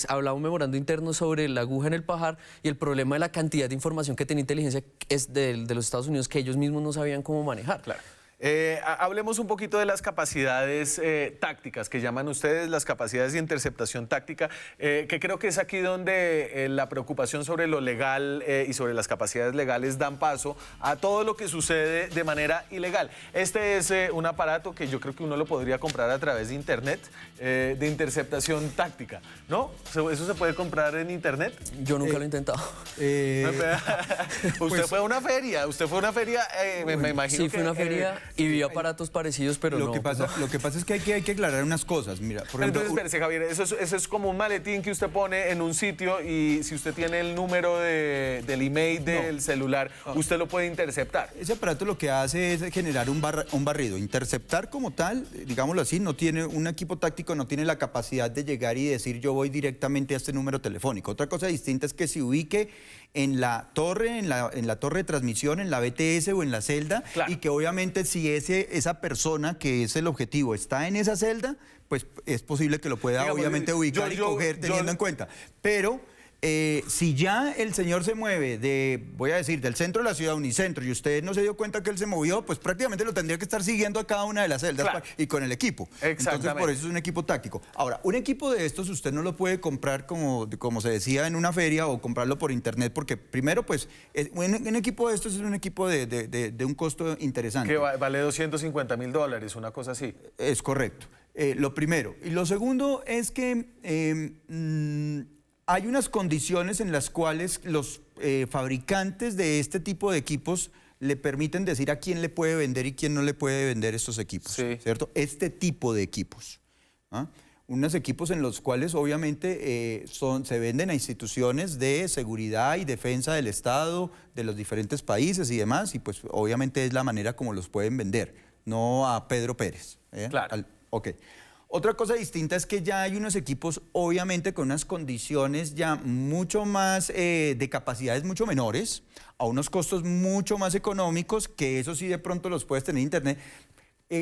hablaba un memorando interno sobre la aguja en el pajar y el problema de la cantidad de información que tenía inteligencia de los Estados Unidos que ellos mismos no sabían cómo manejar. Claro. Hablemos un poquito de las capacidades tácticas que llaman ustedes, las capacidades de interceptación táctica, que creo que es aquí donde la preocupación sobre lo legal y sobre las capacidades legales dan paso a todo lo que sucede de manera ilegal. Este es un aparato que yo creo que uno lo podría comprar a través de internet, de interceptación táctica, ¿no? ¿Eso se puede comprar en internet? Yo nunca lo he intentado. Usted fue a una feria, me imagino Sí, fue a una feria y vi aparatos parecidos, pero Lo no. que pasa es que hay que aclarar unas cosas. Mira, por Pero ejemplo, entonces, espérese, Javier, eso es como un maletín que usted pone en un sitio y si usted tiene el número del email del celular, usted lo puede interceptar. ese aparato lo que hace es generar un barrido. Interceptar como tal, digámoslo así, no tiene un equipo táctico, no tiene la capacidad de llegar y decir yo voy directamente a este número telefónico. Otra cosa distinta es que se ubique en la torre, en la torre de transmisión, en la BTS o en la celda, Claro. y que obviamente si esa persona que es el objetivo está en esa celda, pues es posible que lo pueda Digamos, obviamente ubicar y coger teniendo en cuenta. Pero si ya el señor se mueve voy a decir, del centro de la ciudad, Unicentro, y usted no se dio cuenta que él se movió, pues prácticamente lo tendría que estar siguiendo a cada una de las celdas Claro. y con el equipo. Entonces, Exactamente. por eso es un equipo táctico. Ahora, un equipo de estos usted no lo puede comprar como se decía en una feria o comprarlo por internet, porque primero, pues, un equipo de estos es un equipo de un costo interesante. Que vale $250.000, una cosa así. Es correcto. Lo primero. Y lo segundo es que hay unas condiciones en las cuales los fabricantes de este tipo de equipos le permiten decir a quién le puede vender y quién no le puede vender estos equipos, Sí. ¿cierto? Este tipo de equipos. ¿Ah? Unos equipos en los cuales obviamente se venden a instituciones de seguridad y defensa del Estado, de los diferentes países y demás, y pues obviamente es la manera como los pueden vender, no a Pedro Pérez. Claro. Ok. Otra cosa distinta es que ya hay unos equipos, obviamente, con unas condiciones ya mucho más de capacidades mucho menores, a unos costos mucho más económicos, que eso sí de pronto los puedes tener en internet,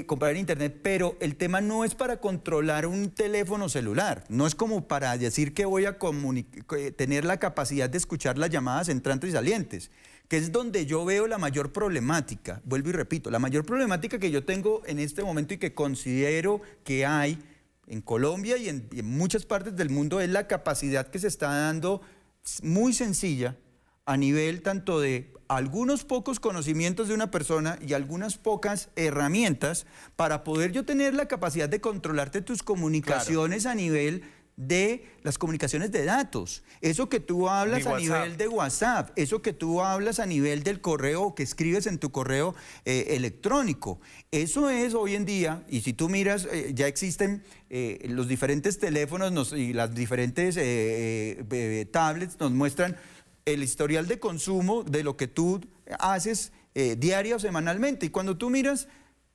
comprar en internet, pero el tema no es para controlar un teléfono celular, no es como para decir que voy a tener la capacidad de escuchar las llamadas entrantes y salientes, que es donde yo veo la mayor problemática. Vuelvo y repito, la mayor problemática que yo tengo en este momento y que considero que hay en Colombia y en muchas partes del mundo es la capacidad que se está dando muy sencilla a nivel tanto de algunos pocos conocimientos de una persona y algunas pocas herramientas para poder yo tener la capacidad de controlarte tus comunicaciones a nivel de las comunicaciones de datos. Eso que tú hablas a nivel de WhatsApp, eso que tú hablas a nivel del correo o que escribes en tu correo electrónico. Eso es hoy en día, y si tú miras, ya existen los diferentes teléfonos y las diferentes tablets nos muestran el historial de consumo de lo que tú haces diaria o semanalmente. Y cuando tú miras,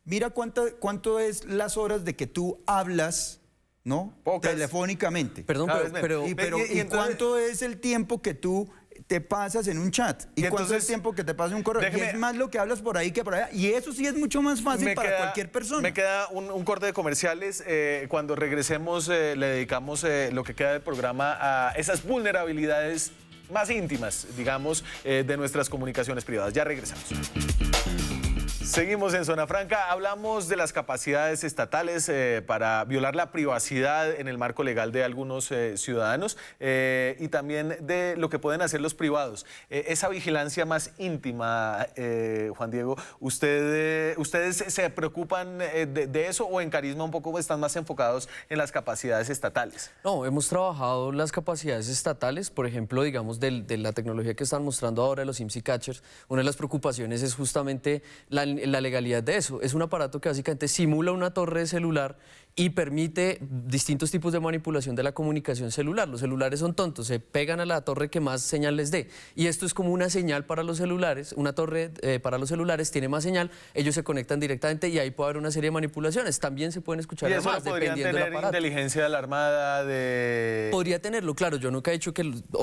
mira cuánto es las horas de que tú hablas, ¿no? Pocas. Telefónicamente. Perdón, pero ¿Y cuánto es el tiempo que tú te pasas en un chat? ¿Y cuánto entonces, es el tiempo que te pasas en un correo? Y déjeme- es más lo que hablas por ahí que por allá. Y eso sí es mucho más fácil para cualquier persona. Me queda un corte de comerciales. Cuando regresemos le dedicamos lo que queda del programa a esas vulnerabilidades más íntimas, digamos, de nuestras comunicaciones privadas. Ya regresamos. Seguimos en Zona Franca. Hablamos de las capacidades estatales para violar la privacidad en el marco legal de algunos ciudadanos y también de lo que pueden hacer los privados. Esa vigilancia más íntima, Juan Diego, ¿ustedes se preocupan de eso o en Carisma un poco están más enfocados en las capacidades estatales? No, hemos trabajado las capacidades estatales, por ejemplo, digamos, de la tecnología que están mostrando ahora de los IMSI Catchers. Una de las preocupaciones es justamente la legalidad de eso. Es un aparato que básicamente simula una torre de celular y permite distintos tipos de manipulación de la comunicación celular. Los celulares son tontos, se pegan a la torre que más señal les dé. Y esto es como una señal para los celulares, una torre para los celulares tiene más señal, ellos se conectan directamente y ahí puede haber una serie de manipulaciones. También se pueden escuchar llamadas dependiendo del aparato. ¿Inteligencia de la Armada? Podría tenerlo, claro, yo nunca he dicho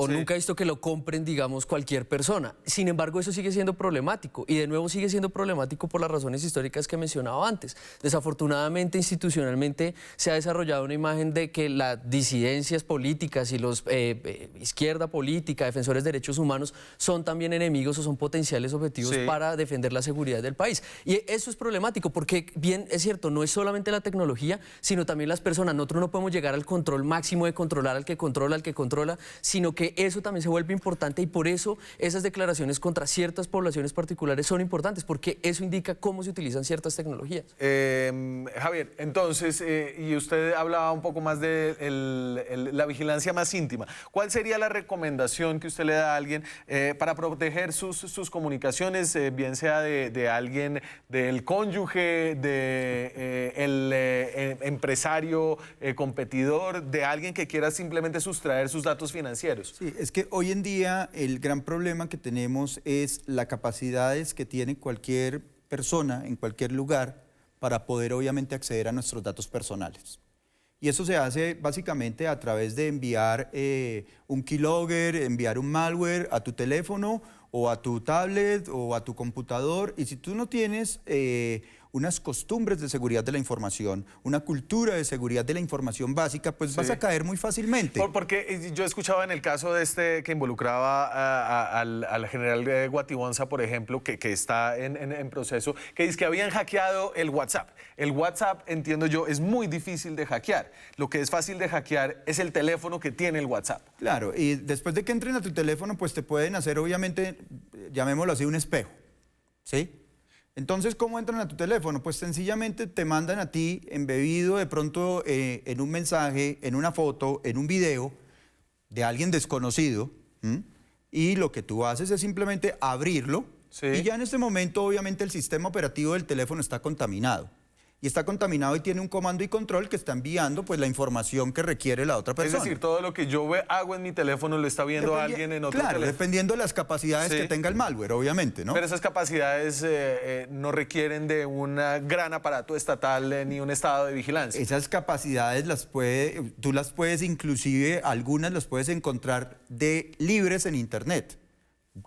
nunca he visto que lo compren, digamos, cualquier persona. Sin embargo, eso sigue siendo problemático y de nuevo sigue siendo problemático por las razones históricas que mencionaba antes. Desafortunadamente, institucionalmente, se ha desarrollado una imagen de que las disidencias políticas y los izquierda política, defensores de derechos humanos, son también enemigos o son potenciales objetivos para defender la seguridad del país. Y eso es problemático porque, bien, es cierto, no es solamente la tecnología, sino también las personas. Nosotros no podemos llegar al control máximo de controlar al que controla, sino que eso también se vuelve importante y por eso esas declaraciones contra ciertas poblaciones particulares son importantes, porque eso indica cómo se utilizan ciertas tecnologías. Javier, entonces, y usted hablaba un poco más de la vigilancia más íntima. ¿Cuál sería la recomendación que usted le da a alguien para proteger sus comunicaciones, bien sea de alguien, del cónyuge, del empresario, competidor, de alguien que quiera simplemente sustraer sus datos financieros? Sí, es que hoy en día el gran problema que tenemos es las capacidades que tiene cualquier persona en cualquier lugar para poder obviamente acceder a nuestros datos personales. Y eso se hace básicamente a través de enviar un keylogger, enviar un malware a tu teléfono o a tu tablet o a tu computador. Y si tú no tienes unas costumbres de seguridad de la información, una cultura de seguridad de la información básica, pues vas a caer muy fácilmente. Porque yo escuchaba en el caso de que involucraba al general Guatibonza, por ejemplo, que está en proceso, que dice que habían hackeado el WhatsApp. El WhatsApp, entiendo yo, es muy difícil de hackear. Lo que es fácil de hackear es el teléfono que tiene el WhatsApp. Claro, y después de que entren a tu teléfono, pues te pueden hacer, obviamente, llamémoslo así, un espejo, ¿sí? Entonces, ¿cómo entran a tu teléfono? Pues sencillamente te mandan a ti embebido de pronto en un mensaje, en una foto, en un video de alguien desconocido, y lo que tú haces es simplemente abrirlo y ya en este momento obviamente el sistema operativo del teléfono está contaminado. Y está contaminado y tiene un comando y control que está enviando pues la información que requiere la otra persona. Es decir, todo lo que yo hago en mi teléfono lo está viendo alguien en otro teléfono. Dependiendo de las capacidades que tenga el malware, obviamente, ¿no? Pero esas capacidades no requieren de un gran aparato estatal ni un estado de vigilancia. Esas capacidades tú las puedes inclusive, algunas las puedes encontrar libres en internet.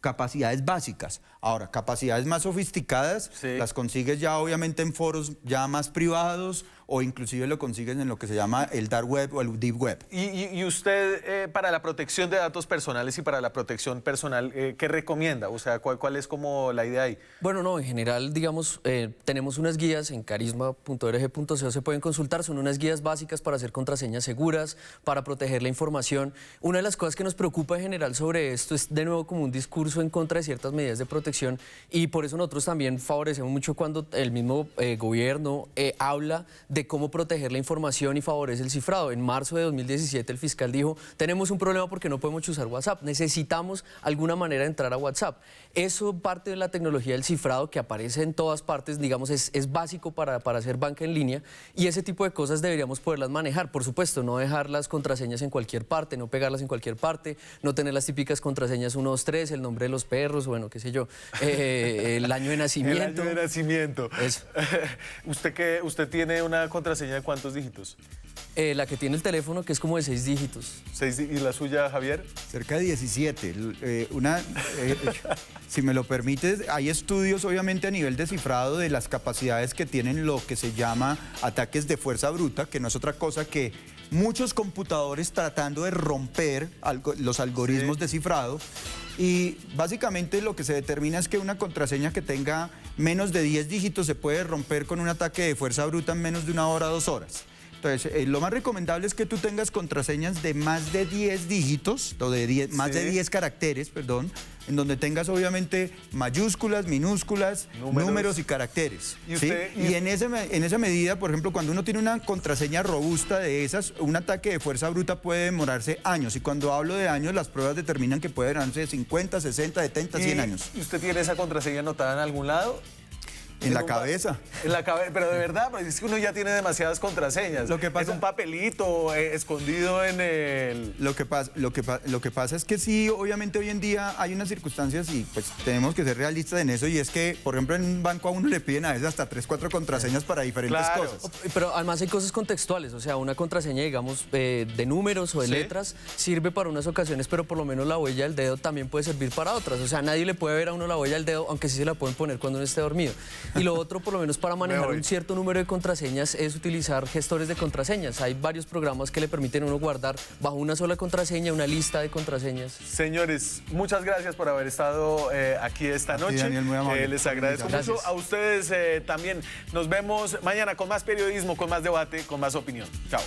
Capacidades básicas. Ahora, capacidades más sofisticadas las consigues ya obviamente en foros ya más privados o inclusive lo consigues en lo que se llama el dark web o el deep web. ¿Y usted para la protección de datos personales y para la protección personal, qué recomienda? O sea, ¿cuál es como la idea ahí? Bueno, no, en general, digamos, tenemos unas guías en carisma.org.co, se pueden consultar, son unas guías básicas para hacer contraseñas seguras, para proteger la información. Una de las cosas que nos preocupa en general sobre esto es de nuevo como un discurso en contra de ciertas medidas de protección y por eso nosotros también favorecemos mucho cuando el mismo gobierno habla de cómo proteger la información y favorece el cifrado. En marzo de 2017 el fiscal dijo, tenemos un problema porque no podemos usar WhatsApp, necesitamos alguna manera de entrar a WhatsApp. Eso parte de la tecnología del cifrado que aparece en todas partes, digamos, es básico para hacer banca en línea y ese tipo de cosas deberíamos poderlas manejar. Por supuesto, no dejar las contraseñas en cualquier parte, no pegarlas en cualquier parte, no tener las típicas contraseñas 1, 2, 3, el nombre de los perros, bueno, qué sé yo, el año de nacimiento. El año de nacimiento. Eso. ¿Usted tiene una contraseña de cuántos dígitos? La que tiene el teléfono, que es como de 6 dígitos. ¿Y la suya, Javier? Cerca de 17. Si me lo permites, hay estudios obviamente a nivel de cifrado de las capacidades que tienen lo que se llama ataques de fuerza bruta, que no es otra cosa que muchos computadores tratando de romper los algoritmos de cifrado. Y básicamente lo que se determina es que una contraseña que tenga menos de 10 dígitos se puede romper con un ataque de fuerza bruta en menos de 1 hora, 2 horas. Entonces, lo más recomendable es que tú tengas contraseñas de más de 10 dígitos, o de más de 10 caracteres, perdón, en donde tengas obviamente mayúsculas, minúsculas, números y caracteres. Y en esa medida, por ejemplo, cuando uno tiene una contraseña robusta de esas, un ataque de fuerza bruta puede demorarse años. Y cuando hablo de años, las pruebas determinan que puede demorarse 50, 60, 70, 100 años. ¿Y usted tiene esa contraseña anotada en algún lado? En la cabeza. En la cabeza, pero de verdad, porque es que uno ya tiene demasiadas contraseñas. Lo que pasa, es un papelito escondido en el... Lo que pasa es que sí, obviamente hoy en día hay unas circunstancias y pues tenemos que ser realistas en eso, y es que, por ejemplo, en un banco a uno le piden a veces hasta 3, 4 contraseñas para diferentes cosas. Pero además hay cosas contextuales, o sea, una contraseña, digamos, de números o de letras sirve para unas ocasiones, pero por lo menos la huella del dedo también puede servir para otras. O sea, nadie le puede ver a uno la huella del dedo, aunque sí se la pueden poner cuando uno esté dormido. Y lo otro, por lo menos para manejar un cierto número de contraseñas, es utilizar gestores de contraseñas. Hay varios programas que le permiten a uno guardar bajo una sola contraseña una lista de contraseñas. Señores, muchas gracias por haber estado aquí esta noche. Daniel, muy amable. Les agradezco mucho. A ustedes también. Nos vemos mañana con más periodismo, con más debate, con más opinión. Chao.